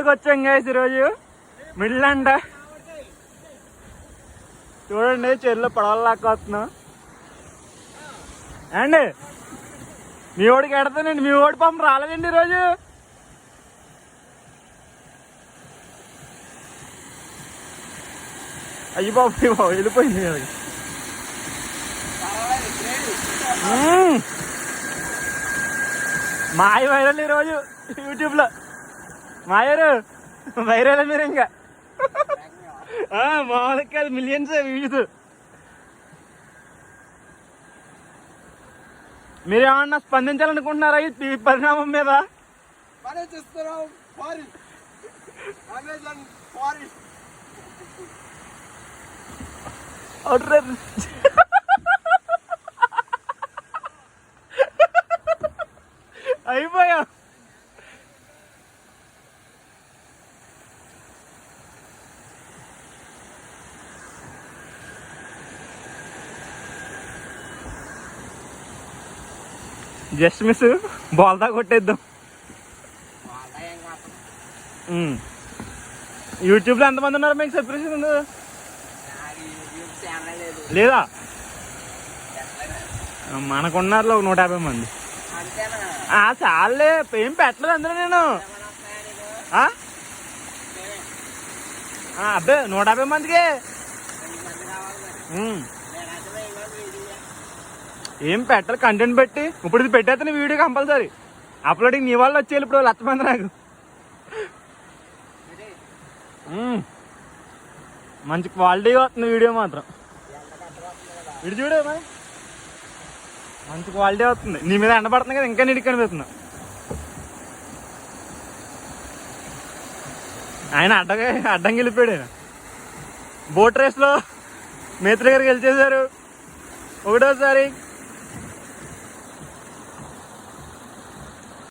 చెరువులోకి వచ్చాం గైస్ ఈరోజు మిడ్లాండ్. చూడండి చెరువులో పడవలు లాక్క వస్తున్నాం అండి. మీ ఓడికి ఎడతానండి, మీ ఓడి పంప రాలేదండి ఈరోజు. అయ్యి బాబు వెళ్ళిపోయింది కదా. మాయ వైరల్ ఈరోజు యూట్యూబ్ లో. మాయారు వైరల్ మీరు ఇంకా మామూలుగా కాదు, మిలియన్స్ వ్యూస్. మీరు ఏమన్నా స్పందించాలనుకుంటున్నారా ఈ పరిణామం మీద? అయిపోయా. జస్ట్ మిస్, బాల్దా కొట్టేద్దాం. యూట్యూబ్లో ఎంతమంది ఉన్నారు మీకు సబ్స్క్రిప్షన్ లేదా? మనకున్నారులో 150 మంది. చాలే, ఏం పెట్టలేదు అందులో నేను. అబ్బే 150 మందికే ఏం పెట్టాలి, కంటెంట్ పెట్టి. ఇప్పుడు ఇది పెట్టేస్తే వీడియో కంపల్సరీ అప్లోడింగ్. నీ వాళ్ళు వచ్చేయాలి ఇప్పుడు 100 మంది నాకు. మంచి క్వాలిటీగా వస్తుంది వీడియో మాత్రం. ఇటు చూడే మంచి క్వాలిటీ వస్తుంది. నీ మీద ఎండబడుతుంది కదా, ఇంకా నీటికి కనిపిస్తున్నా. ఆయన అడ్డంగా వెళ్ళిపోయాడు. ఆయన బోట్ రేస్లో మేత్రి గారికి గెలిచేశారు ఒకటోసారి.